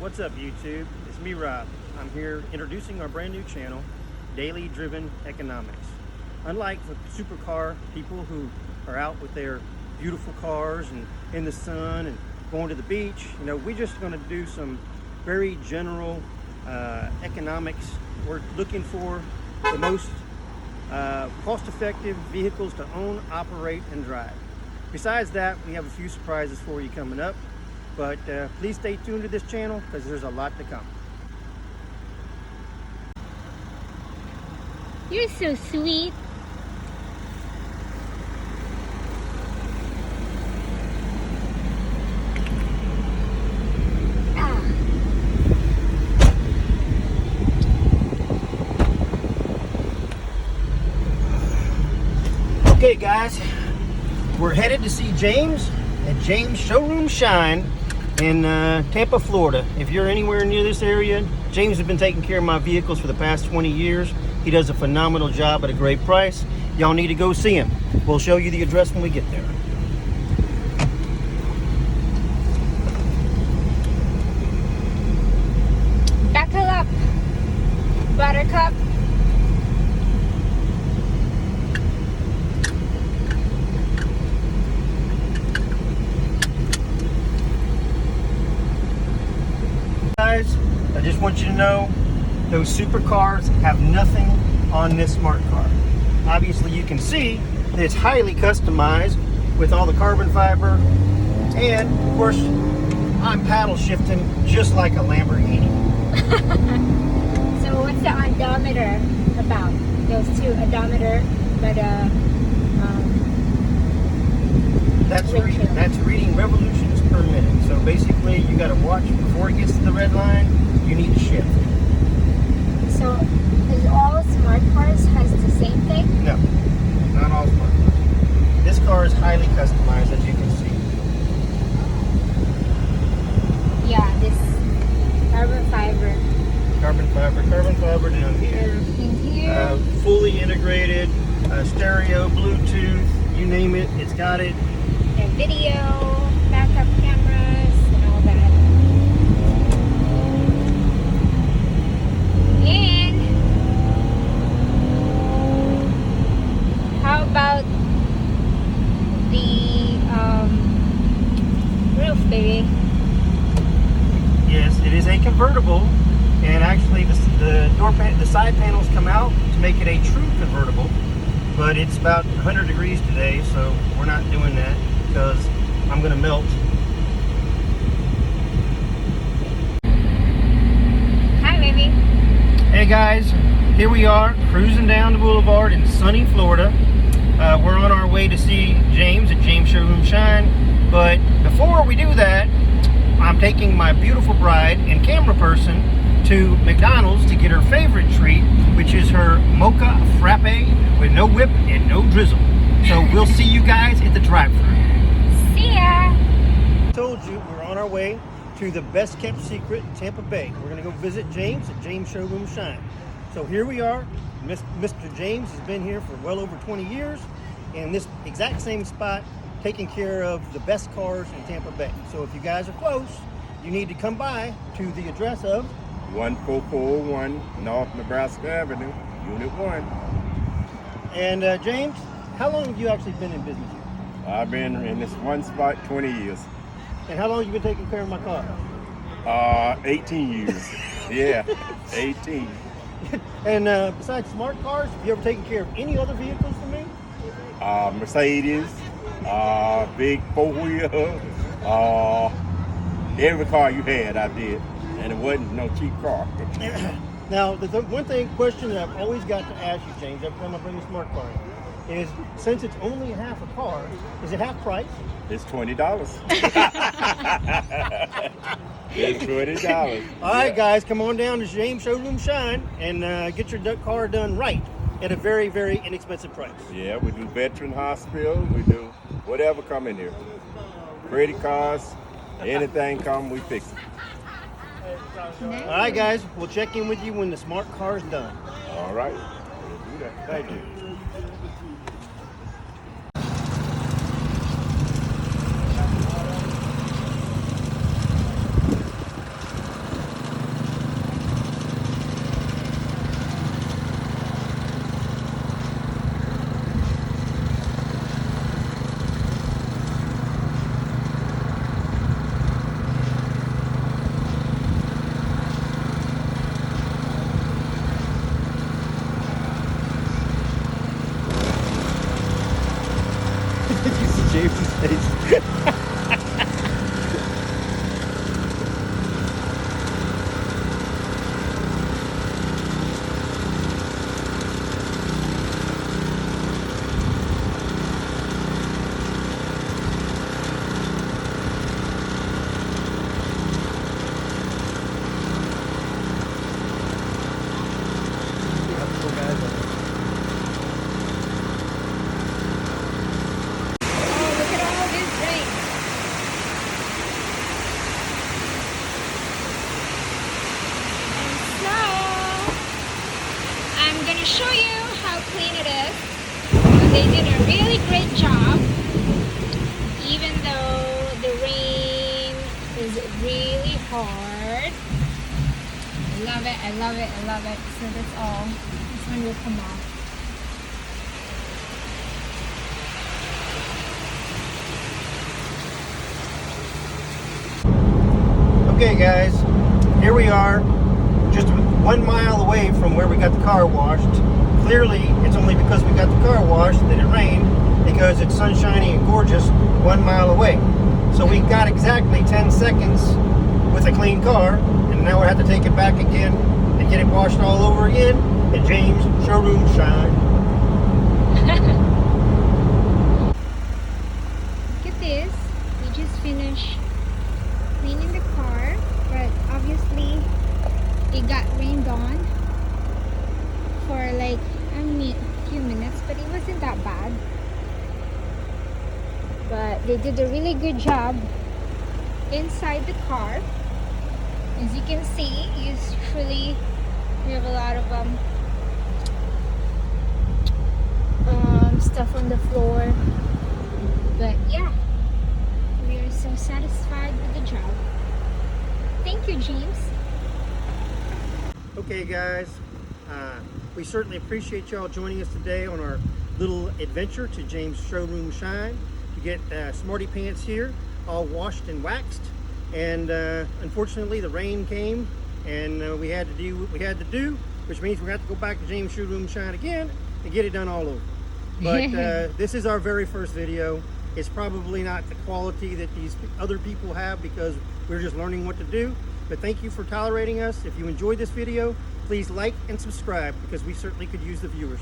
What's up, YouTube? It's me, Rob. I'm here introducing our brand new channel, Daily Driven Economics. Unlike the supercar people who are out with their beautiful cars and in the sun and going to the beach, we're just going to do some very general economics. We're looking for the most cost-effective vehicles to own, operate, and drive. Besides that, we have a few surprises for you coming up. But please stay tuned to this channel because there's a lot to come. You're so sweet. Okay guys, we're headed to see James at James Showroom Shine in Tampa, Florida. If you're anywhere near this area, James has been taking care of my vehicles for the past 20 years. He does a phenomenal job at a great price. Y'all need to go see him. We'll show you the address when we get there. Buckle up, Buttercup. Guys, I just want you to know those supercars have nothing on this smart car. Obviously you can see that it's highly customized with all the carbon fiber, and of course I'm paddle shifting just like a Lamborghini. So what's the odometer about? Those two, odometer, but that's reading revolutions per minute. So basically you got to watch before it gets to the red line. You need to shift. So is all smart cars has the same thing? No, not all smart cars. This car is highly customized, as you can see. Yeah, this carbon fiber down here. In here. Fully integrated, stereo, Bluetooth, you name it, it's got it. And video, backup cameras, and all that. And how about the roof, baby? Yes, it is a convertible, and actually the side panels come out to make it a true convertible, but it's about 100 degrees today, so we're not doing that because I'm gonna melt. Hi, baby. Hey guys, here we are cruising down the boulevard in sunny Florida. We're on our way to see James at James Showroom Shine, but before we do that, I'm taking my beautiful bride and camera person to McDonald's to get her favorite treat, which is her mocha frappe with no whip and no drizzle. So we'll see you guys at the drive-thru. See ya. I told you we're on our way to the best kept secret in Tampa Bay. We're gonna go visit James at James Showroom Shine. So here we are. Mr. James has been here for well over 20 years in this exact same spot, taking care of the best cars in Tampa Bay. So if you guys are close, you need to come by to the address of 1401 North Nebraska Avenue, Unit 1. And James, how long have you actually been in business here? I've been in this one spot 20 years. And how long have you been taking care of my car? 18 years. Yeah, 18. And besides smart cars, have you ever taken care of any other vehicles for me? Mercedes, big four-wheel, every car you had I did. And it wasn't no cheap car. Now, the one question that I've always got to ask you, James, every time I bring a smart car in, is since it's only half a car, is it half price? It's $20. It's $20. All right, guys, come on down to James Showroom Shine and get your car done right at a very, very inexpensive price. Yeah, we do veteran hospital. We do whatever come in here. Credit cards, anything come, we fix it. All right, guys, we'll check in with you when the smart car is done. All right. We'll do that. Thank you. to show you how clean it is. They did a really great job, even though the rain is really hard. I love it, I love it, I love it. So that's all. This one will come off. Okay guys, here we are, just 1 mile away from where we got the car washed. Clearly, it's only because we got the car washed that it rained, because it's sunshiny and gorgeous 1 mile away. So we got exactly 10 seconds with a clean car, and now we have to take it back again and get it washed all over again at James Showroom Shine. Look at this. We just finished cleaning the car, but obviously it got rained on for like a few minutes, but it wasn't that bad. But they did a really good job inside the car. As you can see, usually we have a lot of stuff on the floor, but yeah, we are so satisfied with the job. Thank you, James. Okay guys, we certainly appreciate y'all joining us today on our little adventure to James Showroom Shine to get Smarty Pants here all washed and waxed. And unfortunately the rain came, and we had to do what we had to do, which means we have to go back to James Showroom Shine again and get it done all over. But this is our very first video. It's probably not the quality that these other people have because we're just learning what to do. But thank you for tolerating us. If you enjoyed this video, please like and subscribe because we certainly could use the viewers.